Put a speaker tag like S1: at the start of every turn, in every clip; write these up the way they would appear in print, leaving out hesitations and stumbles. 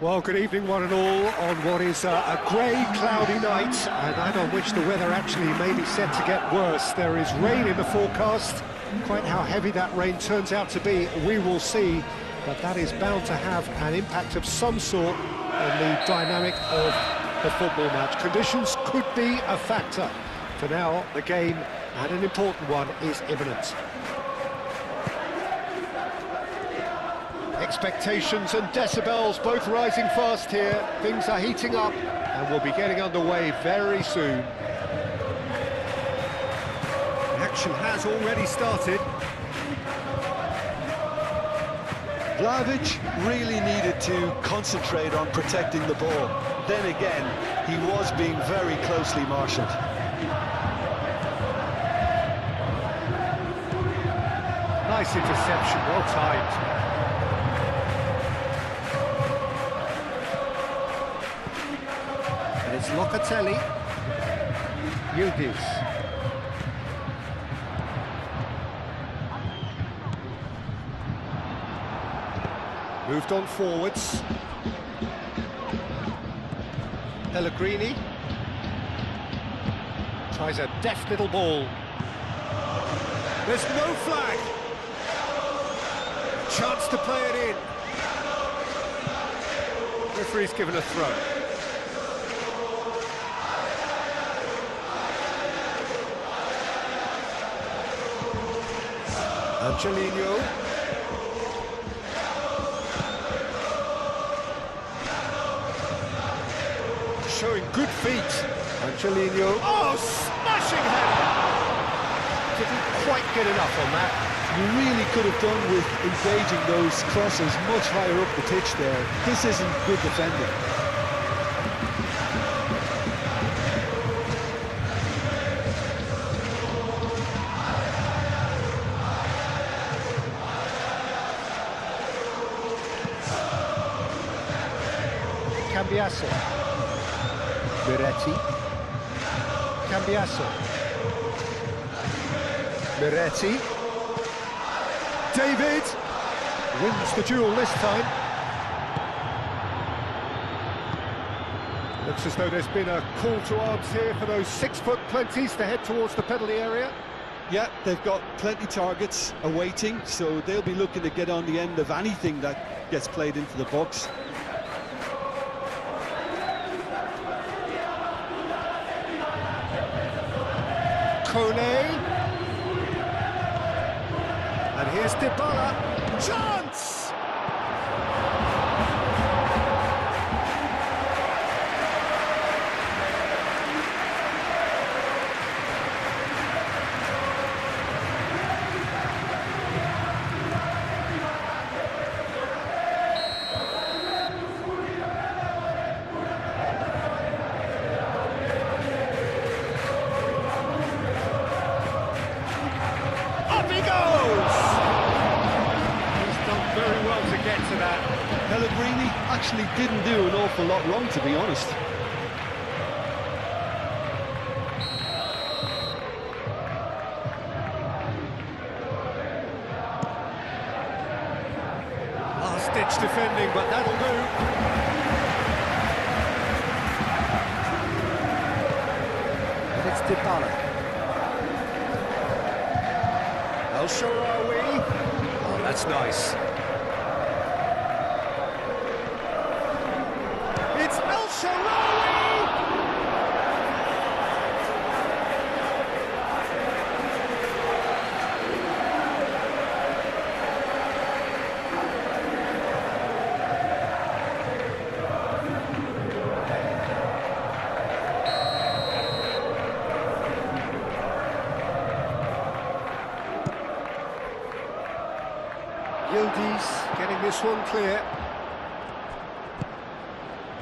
S1: Well, good evening, one and all, on what is a grey, cloudy night, and night on which the weather actually may be set to get worse. There is rain in the forecast. Quite how heavy that rain turns out to be, we will see, but that is bound to have an impact of some sort on the dynamic of the football match. Conditions could be a factor. For now, the game, and an important one, is imminent. Expectations and decibels both rising fast here. Things are heating up and we'll be getting underway very soon. The action has already started.
S2: Vlahovic really needed to concentrate on protecting the ball. Then again, he was being very closely marshalled.
S1: Nice interception, well timed. It's Locatelli. Yildiz. Moved on forwards. Pellegrini. Tries a deft little ball. There's no flag. Chance to play it in. Referee's given a throw. Angelino. Showing good feet. Angelino. Oh, smashing header! Didn't quite get enough on that.
S2: You really could have done with engaging those crosses much higher up the pitch there. This isn't good defending.
S1: Cambiasso. Miretti. Cambiasso. Miretti. David wins the duel this time. Looks as though there's been a call to arms here for those 6-foot plenties to head towards the penalty area.
S2: Yeah, they've got plenty targets awaiting, so they'll be looking to get on the end of anything that gets played into the box.
S1: Kone. And here's Dybala. Chance!
S2: Pellegrini actually didn't do an awful lot wrong, to be honest.
S1: Last-ditch defending, but that'll do. And it's Dybala. El Shaarawy. Oh, that's nice. Yildiz getting this one clear.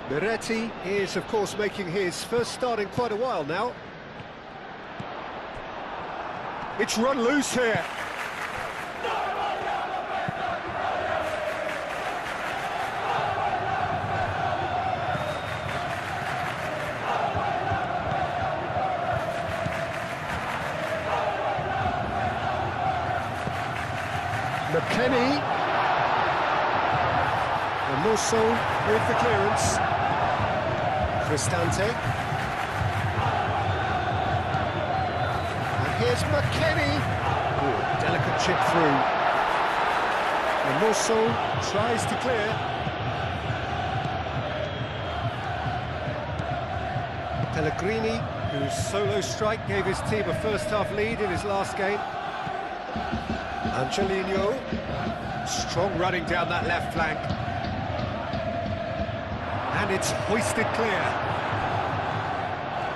S1: Miretti is, of course, making his first start in quite a while now. It's run loose here. McKennie. And Mosso with the clearance. Cristante. And here's McKennie. Ooh, delicate chip through. And Mosso tries to clear. Pellegrini, whose solo strike gave his team a first-half lead in his last game. Angelino, strong running down that left flank. And it's hoisted clear.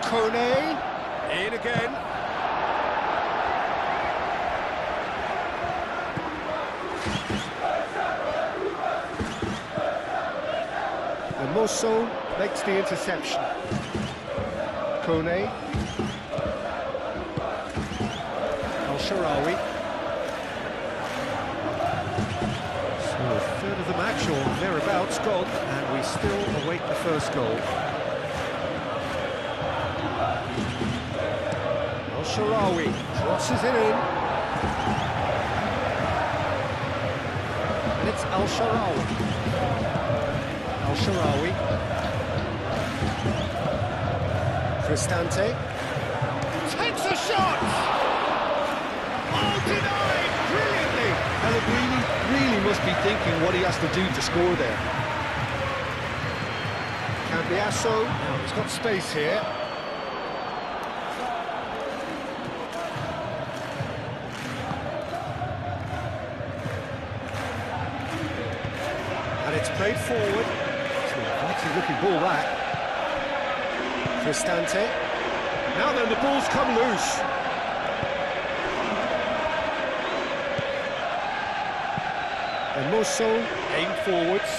S1: Kone, in again. And Mosso makes the interception. Kone. Al-Sharawi. So a third of the match, or thereabouts, gone, and we still await the first goal. Al-Sharawi crosses it in. And it's Al-Sharawi. Al-Sharawi. Cristante takes a shot! Oh, denied brilliantly!
S2: Pellegrini really must be thinking what he has to do to score there.
S1: Cambiasso, oh, he's got space here. And it's played forward. It's an inviting looking ball, that. Cristante. Now then, the ball's come loose. And Mosso aimed forwards.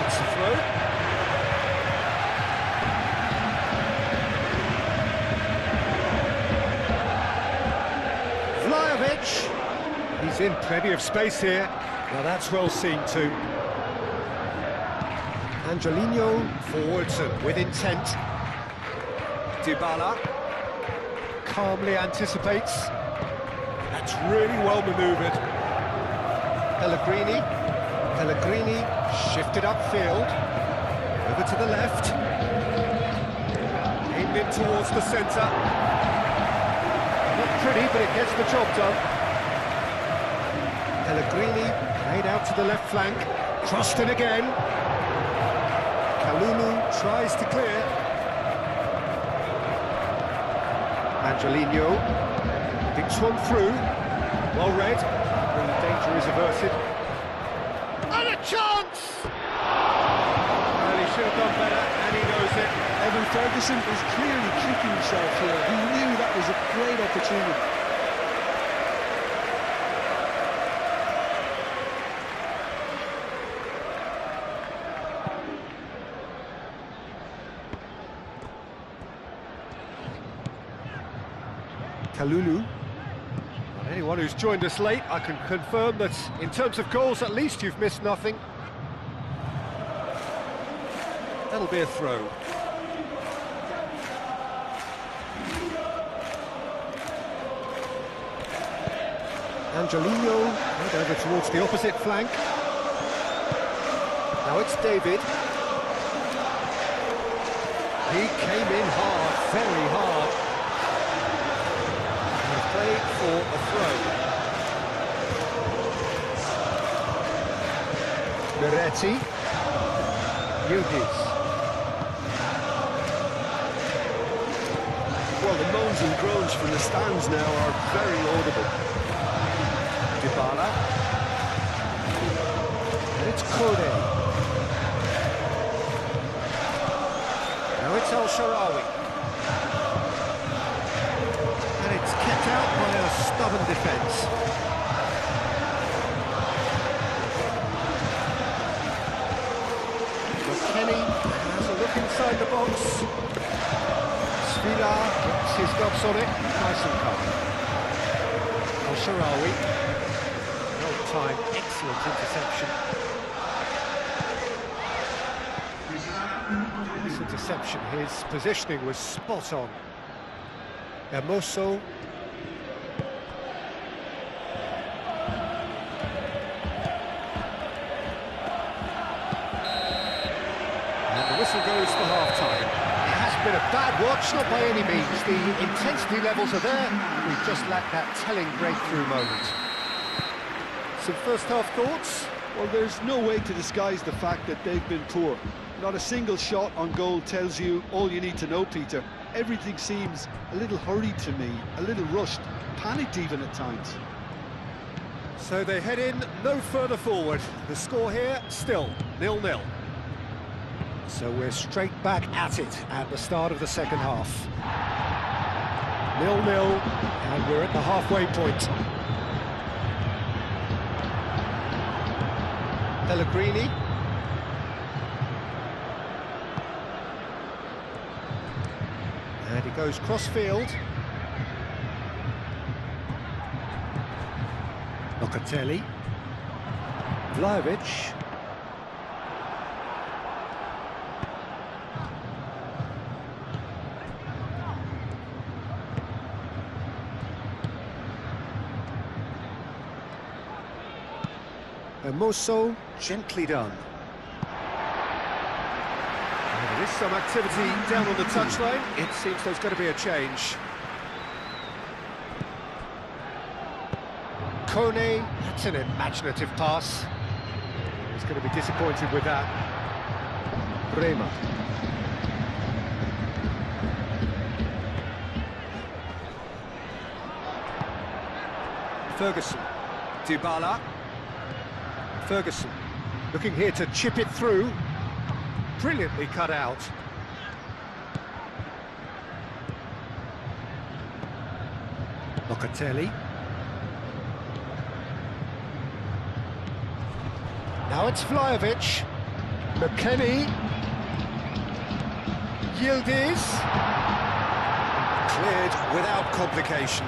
S1: It's a throw. Vlahovic. He's in plenty of space here. Now that's well seen too. Angelino forwards and with intent. Dybala calmly anticipates. That's really well manoeuvred. Pellegrini shifted upfield. Over to the left. Aimed in towards the centre. Not pretty, but it gets the job done. Pellegrini played out to the left flank. Crossed in again. Kalulu tries to clear. Angelino thinks one through. Well read. And the danger is averted. And a chance! Well, he should have done better, and he knows it.
S2: Evan Ferguson is clearly kicking himself here. He knew that was a great opportunity.
S1: Kalulu. And anyone who's joined us late, I can confirm that in terms of goals, at least you've missed nothing. That'll be a throw. Angelino right over towards the opposite flank. Now it's David. He came in hard, very hard. Played for a throw. Beretti. Yildiz.
S2: Well, the moans and groans from the stands now are very audible.
S1: Dybala. And it's Kone. Now it's Al-Sharawi. Kept out by a stubborn defence. McKennie has a look inside the box. Svila gets his gloves on it. Nice and calm. Al-Sharawi. Well timed, excellent interception. This interception, his positioning was spot on. Mosso. whistle goes for half-time. It hasn't been a bad watch, not by any means. The intensity levels are there. We've just lacked that telling breakthrough moment. Some first-half thoughts?
S2: Well, there's no way to disguise the fact that they've been poor. Not a single shot on goal tells you all you need to know, Peter. Everything seems a little hurried to me, a little rushed, panicked even at times.
S1: So they head in no further forward. The score here, still 0-0. So we're straight back at it at the start of the second half. 0-0, and we're at the halfway point. Pellegrini. And he goes cross-field. Locatelli. Vlahovic. Hermoso, gently done. There is some activity down on the touchline. It seems there's going to be a change. Kone, that's an imaginative pass. He's going to be disappointed with that. Bremer. Ferguson. Dybala. Ferguson, looking here to chip it through. Brilliantly cut out. Locatelli. Now it's Vlahovic. McKennie. Yildiz. Cleared without complication.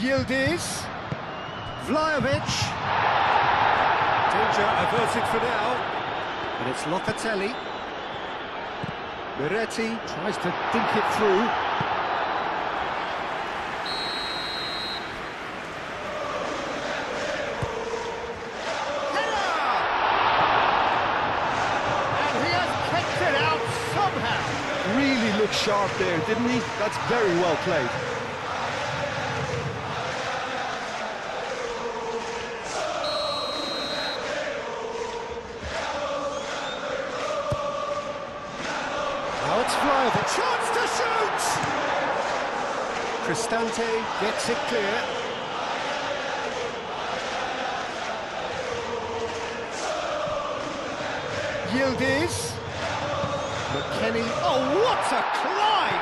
S1: Yildiz, Vlahovic, danger averted for now, and it's Locatelli. Miretti tries to dink it through. And he has kept it out somehow.
S2: Really looked sharp there, didn't he? That's very well played.
S1: It's Vlahovic, chance to shoot! Cristante gets it clear. Yildiz. McKennie, oh what a climb!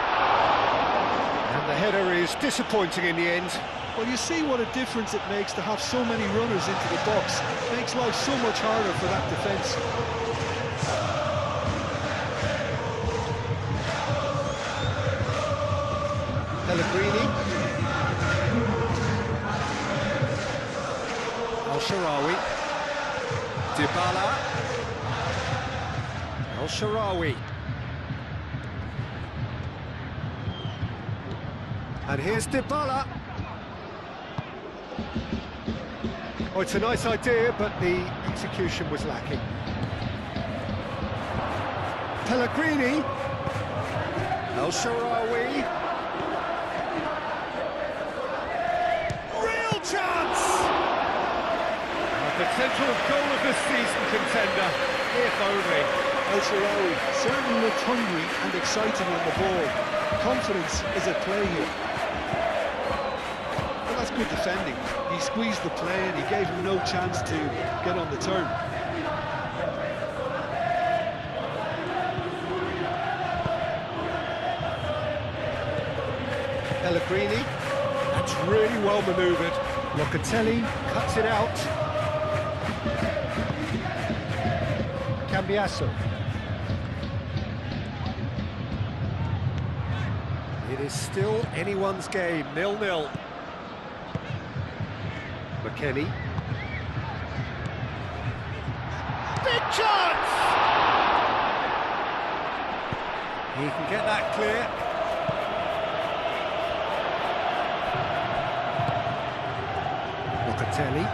S1: And the header is disappointing in the end.
S2: Well, you see what a difference it makes to have so many runners into the box. It makes life so much harder for that defence.
S1: Pellegrini. El-Shaarawy. Dybala. El-Shaarawy. And here's Dybala. Oh, it's a nice idea, but the execution was lacking. Pellegrini. El-Shaarawy. Chance! A potential goal of the season contender, if only.
S2: El-Shaarawy certainly looked hungry and exciting on the ball. Confidence is at play here. Well, that's good defending. He squeezed the play and he gave him no chance to get on the turn.
S1: Pellegrini, that's really well manoeuvred. Locatelli cuts it out. Cambiasso. It is still anyone's game, 0-0. McKennie. Chance! He can get that clear. Locatelli.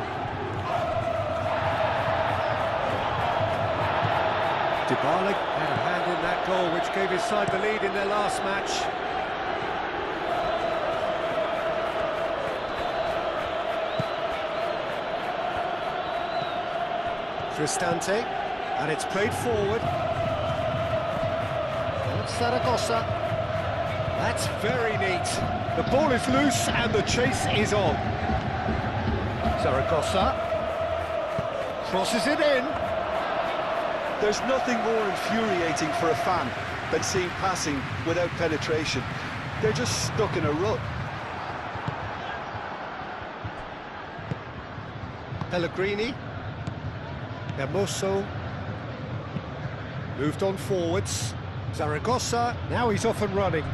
S1: Dybala had a hand in that goal, which gave his side the lead in their last match. Cristante, and it's played forward. And Zaragoza. That's very neat. The ball is loose and the chase is on. Zaragoza crosses it in.
S2: There's nothing more infuriating for a fan than seeing passing without penetration. They're just stuck in a rut.
S1: Pellegrini. Hermoso. Moved on forwards. Zaragoza. Now he's off and running.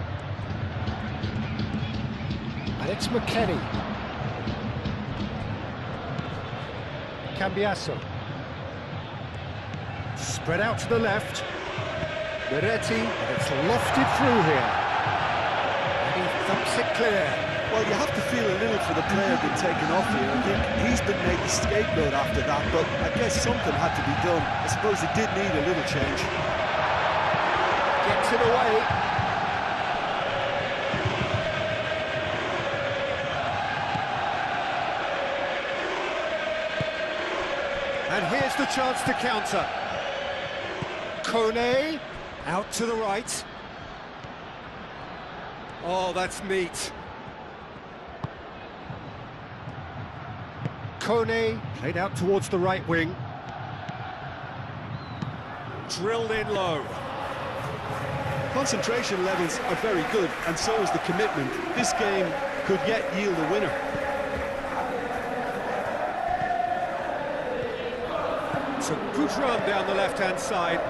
S1: And it's McKennie. Cambiasso. Spread out to the left. Beretti, and it's lofted through here. And he thumps it clear.
S2: Well, you have to feel a little for the player being taken off here. I think he's been made the scapegoat after that, but I guess something had to be done. I suppose it did need a little change.
S1: Gets it away. And here's the chance to counter. Kone, out to the right. Oh, that's neat. Kone, played out towards the right wing. Drilled in low.
S2: Concentration levels are very good, and so is the commitment. This game could yet yield a winner.
S1: It's a good run down the left-hand side.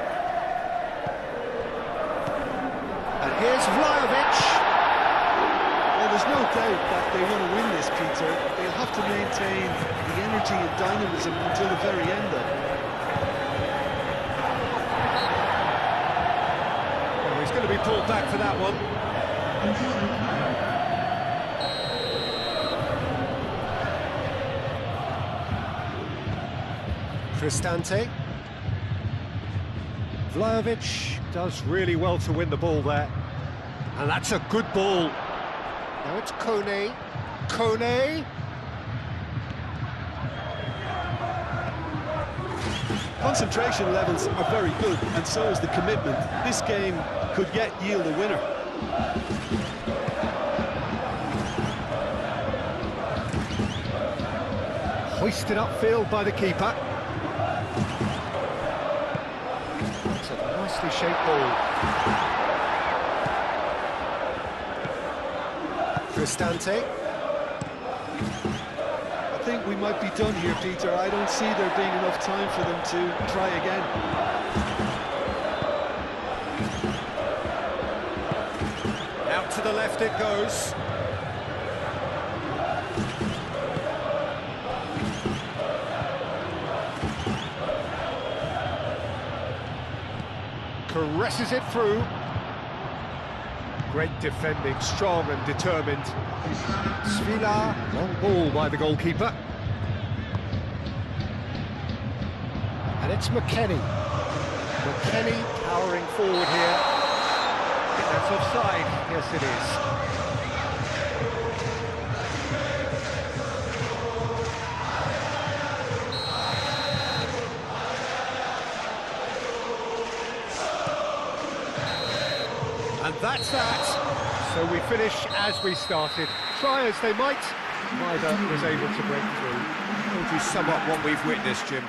S1: And here's Vlahovic.
S2: Well, there's no doubt that they want to win this, Peter. They'll have to maintain the energy and dynamism until the very end, though.
S1: Well, he's going to be pulled back for that one. Cristante. Vlahovic does really well to win the ball there. And that's a good ball. Now it's Kone. Kone.
S2: Concentration levels are very good, and so is the commitment. This game could yet yield a winner.
S1: Hoisted upfield by the keeper. It's a nicely shaped ball. Cristante.
S2: I think we might be done here, Peter. I don't see there being enough time for them to try again.
S1: Out to the left it goes. Caresses it through. Great defending, strong and determined. Svila, long ball by the goalkeeper. And it's McKennie. McKennie powering forward here. I think that's offside. Yes, it is. And that's that. So we finish as we started. Try as they might, neither was able to break through. How would you sum up what we've witnessed, Jim?